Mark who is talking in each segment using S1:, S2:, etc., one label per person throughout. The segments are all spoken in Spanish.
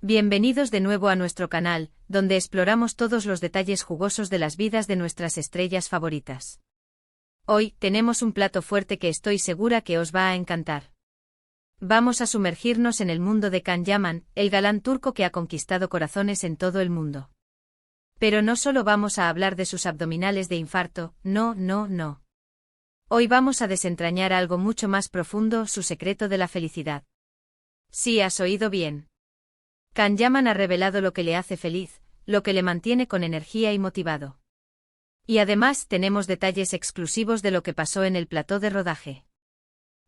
S1: Bienvenidos de nuevo a nuestro canal, donde exploramos todos los detalles jugosos de las vidas de nuestras estrellas favoritas. Hoy, tenemos un plato fuerte que estoy segura que os va a encantar. Vamos a sumergirnos en el mundo de Can Yaman, el galán turco que ha conquistado corazones en todo el mundo. Pero no solo vamos a hablar de sus abdominales de infarto, no. Hoy vamos a desentrañar algo mucho más profundo, su secreto de la felicidad. Sí, has oído bien. Can Yaman ha revelado lo que le hace feliz, lo que le mantiene con energía y motivado. Y además tenemos detalles exclusivos de lo que pasó en el plató de rodaje.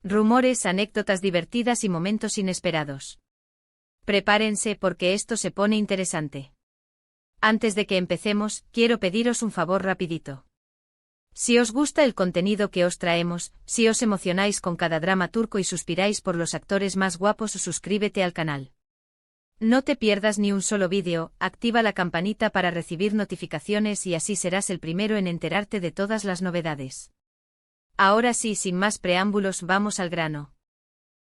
S1: Rumores, anécdotas divertidas y momentos inesperados. Prepárense porque esto se pone interesante. Antes de que empecemos, quiero pediros un favor rapidito. Si os gusta el contenido que os traemos, si os emocionáis con cada drama turco y suspiráis por los actores más guapos, suscríbete al canal. No te pierdas ni un solo vídeo, activa la campanita para recibir notificaciones y así serás el primero en enterarte de todas las novedades. Ahora sí, sin más preámbulos, vamos al grano.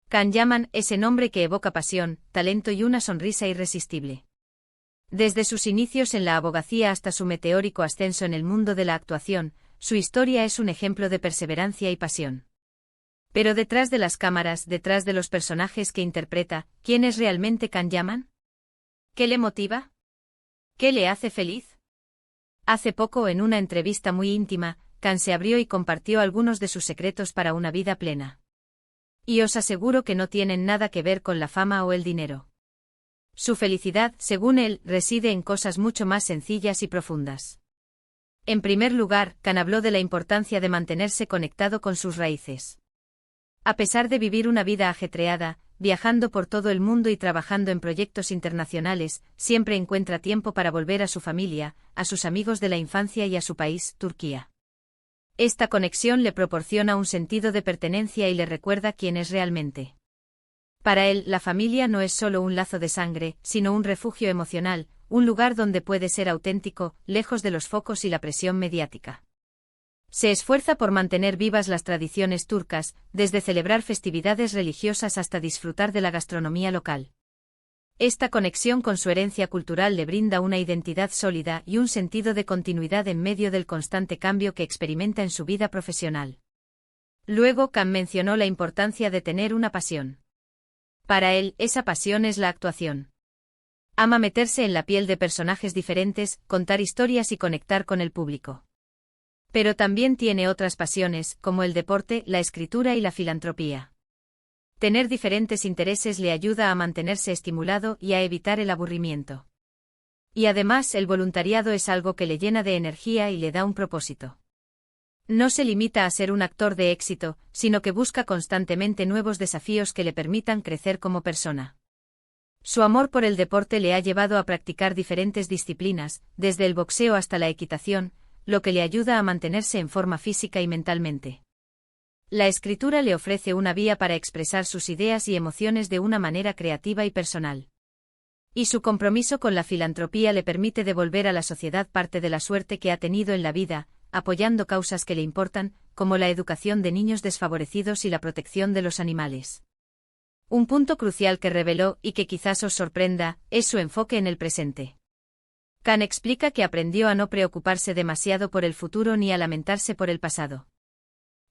S1: Can Yaman, ese nombre que evoca pasión, talento y una sonrisa irresistible. Desde sus inicios en la abogacía hasta su meteórico ascenso en el mundo de la actuación, su historia es un ejemplo de perseverancia y pasión. Pero detrás de las cámaras, detrás de los personajes que interpreta, ¿quién es realmente Can Yaman? ¿Qué le motiva? ¿Qué le hace feliz? Hace poco, en una entrevista muy íntima, Can se abrió y compartió algunos de sus secretos para una vida plena. Y os aseguro que no tienen nada que ver con la fama o el dinero. Su felicidad, según él, reside en cosas mucho más sencillas y profundas. En primer lugar, Can habló de la importancia de mantenerse conectado con sus raíces. A pesar de vivir una vida ajetreada, viajando por todo el mundo y trabajando en proyectos internacionales, siempre encuentra tiempo para volver a su familia, a sus amigos de la infancia y a su país, Turquía. Esta conexión le proporciona un sentido de pertenencia y le recuerda quién es realmente. Para él, la familia no es solo un lazo de sangre, sino un refugio emocional, un lugar donde puede ser auténtico, lejos de los focos y la presión mediática. Se esfuerza por mantener vivas las tradiciones turcas, desde celebrar festividades religiosas hasta disfrutar de la gastronomía local. Esta conexión con su herencia cultural le brinda una identidad sólida y un sentido de continuidad en medio del constante cambio que experimenta en su vida profesional. Luego, Can mencionó la importancia de tener una pasión. Para él, esa pasión es la actuación. Ama meterse en la piel de personajes diferentes, contar historias y conectar con el público. Pero también tiene otras pasiones, como el deporte, la escritura y la filantropía. Tener diferentes intereses le ayuda a mantenerse estimulado y a evitar el aburrimiento. Y además, el voluntariado es algo que le llena de energía y le da un propósito. No se limita a ser un actor de éxito, sino que busca constantemente nuevos desafíos que le permitan crecer como persona. Su amor por el deporte le ha llevado a practicar diferentes disciplinas, desde el boxeo hasta la equitación, lo que le ayuda a mantenerse en forma física y mentalmente. La escritura le ofrece una vía para expresar sus ideas y emociones de una manera creativa y personal. Y su compromiso con la filantropía le permite devolver a la sociedad parte de la suerte que ha tenido en la vida, apoyando causas que le importan, como la educación de niños desfavorecidos y la protección de los animales. Un punto crucial que reveló, y que quizás os sorprenda, es su enfoque en el presente. Can explica que aprendió a no preocuparse demasiado por el futuro ni a lamentarse por el pasado.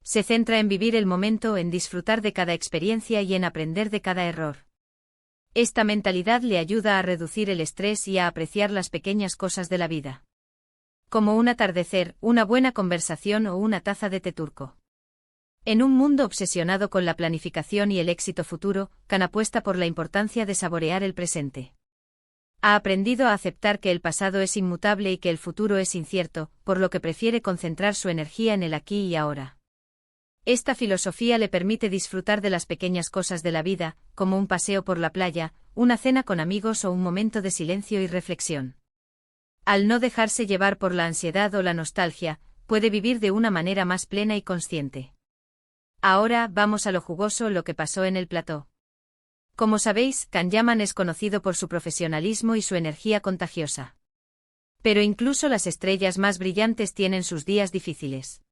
S1: Se centra en vivir el momento, en disfrutar de cada experiencia y en aprender de cada error. Esta mentalidad le ayuda a reducir el estrés y a apreciar las pequeñas cosas de la vida. Como un atardecer, una buena conversación o una taza de té turco. En un mundo obsesionado con la planificación y el éxito futuro, Can apuesta por la importancia de saborear el presente. Ha aprendido a aceptar que el pasado es inmutable y que el futuro es incierto, por lo que prefiere concentrar su energía en el aquí y ahora. Esta filosofía le permite disfrutar de las pequeñas cosas de la vida, como un paseo por la playa, una cena con amigos o un momento de silencio y reflexión. Al no dejarse llevar por la ansiedad o la nostalgia, puede vivir de una manera más plena y consciente. Ahora, vamos a lo jugoso, lo que pasó en el plató. Como sabéis, Can Yaman es conocido por su profesionalismo y su energía contagiosa. Pero incluso las estrellas más brillantes tienen sus días difíciles.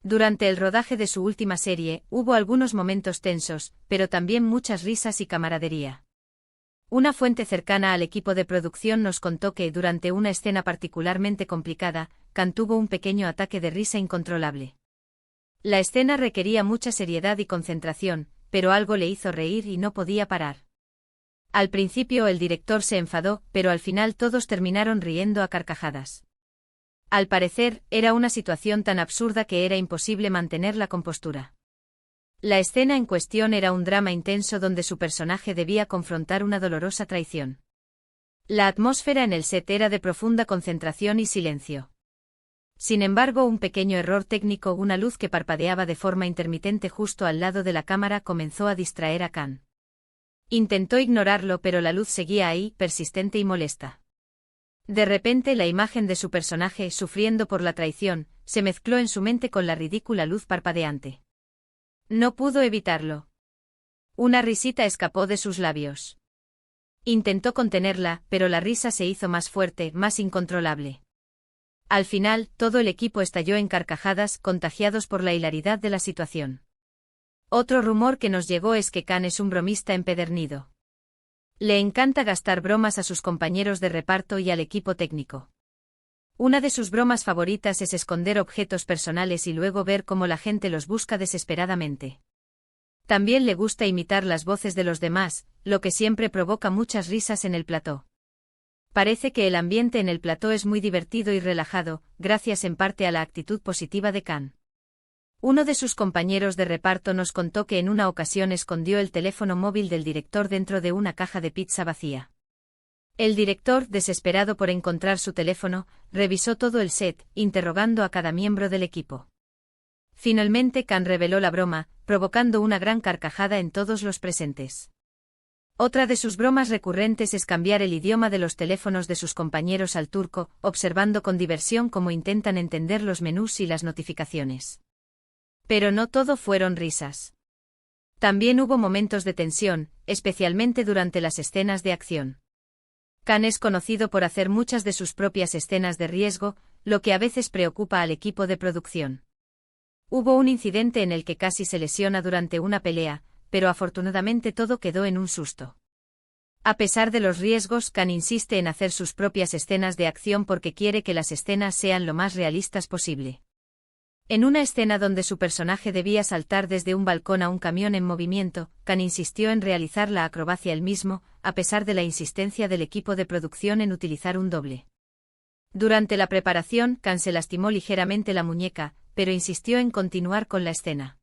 S1: Durante el rodaje de su última serie, hubo algunos momentos tensos, pero también muchas risas y camaradería. Una fuente cercana al equipo de producción nos contó que, durante una escena particularmente complicada, Khan tuvo un pequeño ataque de risa incontrolable. La escena requería mucha seriedad y concentración, pero algo le hizo reír y no podía parar. Al principio el director se enfadó, pero al final todos terminaron riendo a carcajadas. Al parecer, era una situación tan absurda que era imposible mantener la compostura. La escena en cuestión era un drama intenso donde su personaje debía confrontar una dolorosa traición. La atmósfera en el set era de profunda concentración y silencio. Sin embargo, un pequeño error técnico, una luz que parpadeaba de forma intermitente justo al lado de la cámara, comenzó a distraer a Khan. Intentó ignorarlo, pero la luz seguía ahí, persistente y molesta. De repente, la imagen de su personaje, sufriendo por la traición, se mezcló en su mente con la ridícula luz parpadeante. No pudo evitarlo. Una risita escapó de sus labios. Intentó contenerla, pero la risa se hizo más fuerte, más incontrolable. Al final, todo el equipo estalló en carcajadas, contagiados por la hilaridad de la situación. Otro rumor que nos llegó es que Khan es un bromista empedernido. Le encanta gastar bromas a sus compañeros de reparto y al equipo técnico. Una de sus bromas favoritas es esconder objetos personales y luego ver cómo la gente los busca desesperadamente. También le gusta imitar las voces de los demás, lo que siempre provoca muchas risas en el plató. Parece que el ambiente en el plató es muy divertido y relajado, gracias en parte a la actitud positiva de Khan. Uno de sus compañeros de reparto nos contó que en una ocasión escondió el teléfono móvil del director dentro de una caja de pizza vacía. El director, desesperado por encontrar su teléfono, revisó todo el set, interrogando a cada miembro del equipo. Finalmente Khan reveló la broma, provocando una gran carcajada en todos los presentes. Otra de sus bromas recurrentes es cambiar el idioma de los teléfonos de sus compañeros al turco, observando con diversión cómo intentan entender los menús y las notificaciones. Pero no todo fueron risas. También hubo momentos de tensión, especialmente durante las escenas de acción. Khan es conocido por hacer muchas de sus propias escenas de riesgo, lo que a veces preocupa al equipo de producción. Hubo un incidente en el que casi se lesiona durante una pelea, pero afortunadamente todo quedó en un susto. A pesar de los riesgos, Khan insiste en hacer sus propias escenas de acción porque quiere que las escenas sean lo más realistas posible. En una escena donde su personaje debía saltar desde un balcón a un camión en movimiento, Khan insistió en realizar la acrobacia él mismo, a pesar de la insistencia del equipo de producción en utilizar un doble. Durante la preparación, Khan se lastimó ligeramente la muñeca, pero insistió en continuar con la escena.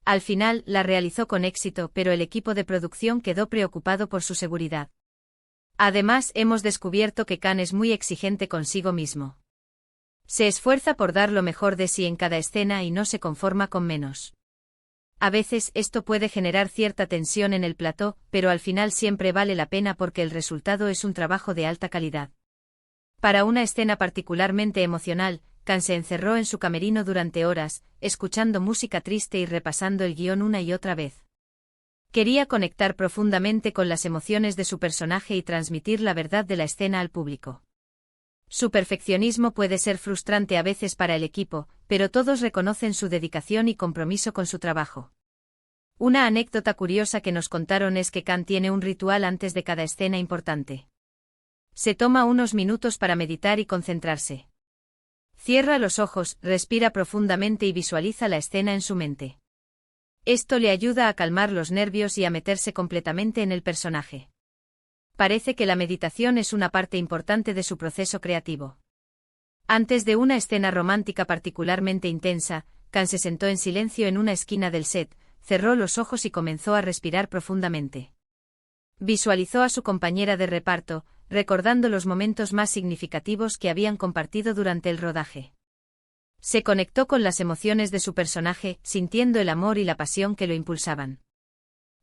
S1: Al final, la realizó con éxito, pero el equipo de producción quedó preocupado por su seguridad. Además, hemos descubierto que Khan es muy exigente consigo mismo. Se esfuerza por dar lo mejor de sí en cada escena y no se conforma con menos. A veces esto puede generar cierta tensión en el plató, pero al final siempre vale la pena porque el resultado es un trabajo de alta calidad. Para una escena particularmente emocional, Khan se encerró en su camerino durante horas, escuchando música triste y repasando el guión una y otra vez. Quería conectar profundamente con las emociones de su personaje y transmitir la verdad de la escena al público. Su perfeccionismo puede ser frustrante a veces para el equipo, pero todos reconocen su dedicación y compromiso con su trabajo. Una anécdota curiosa que nos contaron es que Khan tiene un ritual antes de cada escena importante. Se toma unos minutos para meditar y concentrarse. Cierra los ojos, respira profundamente y visualiza la escena en su mente. Esto le ayuda a calmar los nervios y a meterse completamente en el personaje. Parece que la meditación es una parte importante de su proceso creativo. Antes de una escena romántica particularmente intensa, Khan se sentó en silencio en una esquina del set, cerró los ojos y comenzó a respirar profundamente. Visualizó a su compañera de reparto, recordando los momentos más significativos que habían compartido durante el rodaje. Se conectó con las emociones de su personaje, sintiendo el amor y la pasión que lo impulsaban.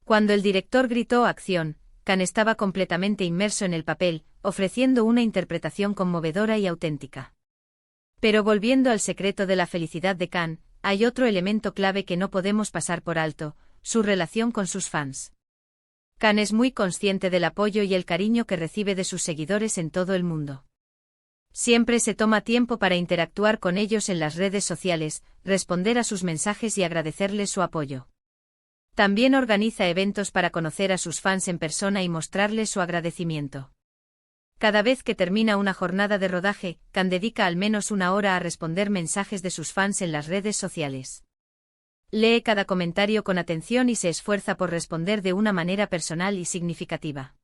S1: Cuando el director gritó «acción», Khan estaba completamente inmerso en el papel, ofreciendo una interpretación conmovedora y auténtica. Pero volviendo al secreto de la felicidad de Khan, hay otro elemento clave que no podemos pasar por alto: su relación con sus fans. Khan es muy consciente del apoyo y el cariño que recibe de sus seguidores en todo el mundo. Siempre se toma tiempo para interactuar con ellos en las redes sociales, responder a sus mensajes y agradecerles su apoyo. También organiza eventos para conocer a sus fans en persona y mostrarles su agradecimiento. Cada vez que termina una jornada de rodaje, Khan dedica al menos una hora a responder mensajes de sus fans en las redes sociales. Lee cada comentario con atención y se esfuerza por responder de una manera personal y significativa.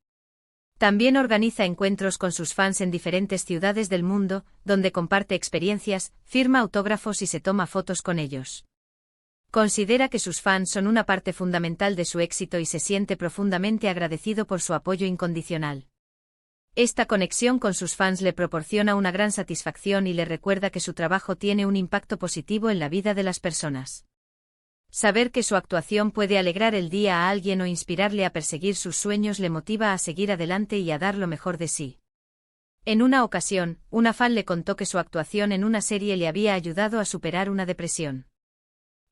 S1: También organiza encuentros con sus fans en diferentes ciudades del mundo, donde comparte experiencias, firma autógrafos y se toma fotos con ellos. Considera que sus fans son una parte fundamental de su éxito y se siente profundamente agradecido por su apoyo incondicional. Esta conexión con sus fans le proporciona una gran satisfacción y le recuerda que su trabajo tiene un impacto positivo en la vida de las personas. Saber que su actuación puede alegrar el día a alguien o inspirarle a perseguir sus sueños le motiva a seguir adelante y a dar lo mejor de sí. En una ocasión, una fan le contó que su actuación en una serie le había ayudado a superar una depresión.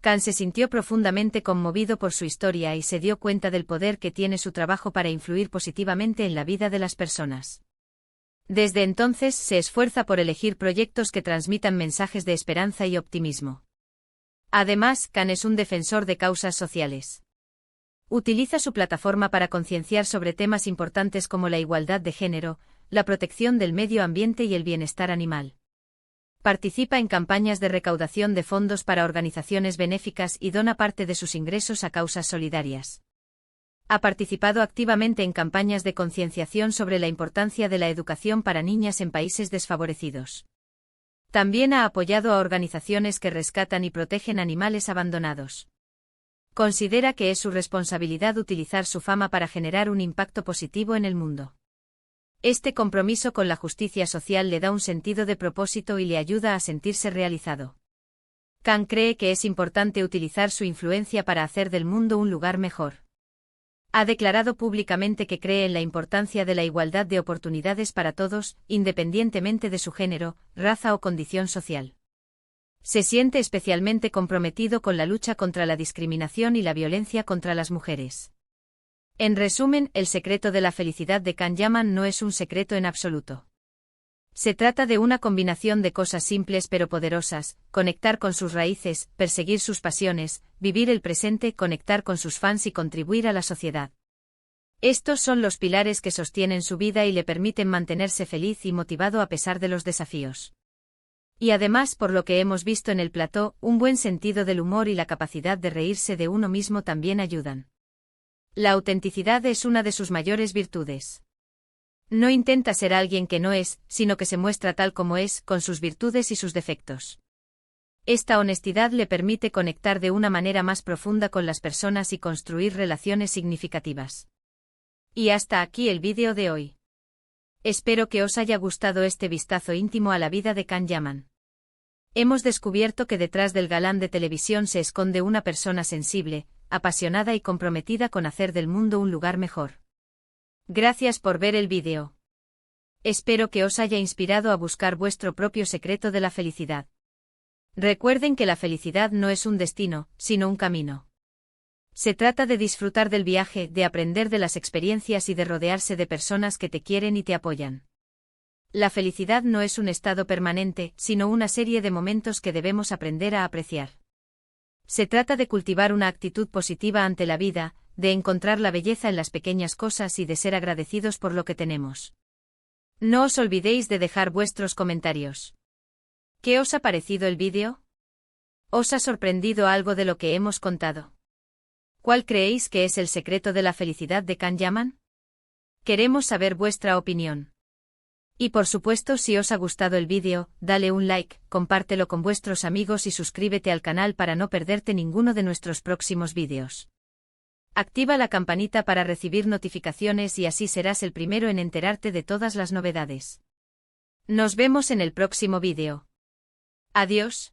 S1: Khan se sintió profundamente conmovido por su historia y se dio cuenta del poder que tiene su trabajo para influir positivamente en la vida de las personas. Desde entonces se esfuerza por elegir proyectos que transmitan mensajes de esperanza y optimismo. Además, Khan es un defensor de causas sociales. Utiliza su plataforma para concienciar sobre temas importantes como la igualdad de género, la protección del medio ambiente y el bienestar animal. Participa en campañas de recaudación de fondos para organizaciones benéficas y dona parte de sus ingresos a causas solidarias. Ha participado activamente en campañas de concienciación sobre la importancia de la educación para niñas en países desfavorecidos. También ha apoyado a organizaciones que rescatan y protegen animales abandonados. Considera que es su responsabilidad utilizar su fama para generar un impacto positivo en el mundo. Este compromiso con la justicia social le da un sentido de propósito y le ayuda a sentirse realizado. Khan cree que es importante utilizar su influencia para hacer del mundo un lugar mejor. Ha declarado públicamente que cree en la importancia de la igualdad de oportunidades para todos, independientemente de su género, raza o condición social. Se siente especialmente comprometido con la lucha contra la discriminación y la violencia contra las mujeres. En resumen, el secreto de la felicidad de Khan Yaman no es un secreto en absoluto. Se trata de una combinación de cosas simples pero poderosas: conectar con sus raíces, perseguir sus pasiones, vivir el presente, conectar con sus fans y contribuir a la sociedad. Estos son los pilares que sostienen su vida y le permiten mantenerse feliz y motivado a pesar de los desafíos. Y además, por lo que hemos visto en el plató, un buen sentido del humor y la capacidad de reírse de uno mismo también ayudan. La autenticidad es una de sus mayores virtudes. No intenta ser alguien que no es, sino que se muestra tal como es, con sus virtudes y sus defectos. Esta honestidad le permite conectar de una manera más profunda con las personas y construir relaciones significativas. Y hasta aquí el vídeo de hoy. Espero que os haya gustado este vistazo íntimo a la vida de Khan Yaman. Hemos descubierto que detrás del galán de televisión se esconde una persona sensible, apasionada y comprometida con hacer del mundo un lugar mejor. Gracias por ver el vídeo. Espero que os haya inspirado a buscar vuestro propio secreto de la felicidad. Recuerden que la felicidad no es un destino, sino un camino. Se trata de disfrutar del viaje, de aprender de las experiencias y de rodearse de personas que te quieren y te apoyan. La felicidad no es un estado permanente, sino una serie de momentos que debemos aprender a apreciar. Se trata de cultivar una actitud positiva ante la vida, de encontrar la belleza en las pequeñas cosas y de ser agradecidos por lo que tenemos. No os olvidéis de dejar vuestros comentarios. ¿Qué os ha parecido el vídeo? ¿Os ha sorprendido algo de lo que hemos contado? ¿Cuál creéis que es el secreto de la felicidad de Khan Yaman? Queremos saber vuestra opinión. Y por supuesto, si os ha gustado el vídeo, dale un like, compártelo con vuestros amigos y suscríbete al canal para no perderte ninguno de nuestros próximos vídeos. Activa la campanita para recibir notificaciones y así serás el primero en enterarte de todas las novedades. Nos vemos en el próximo vídeo. Adiós.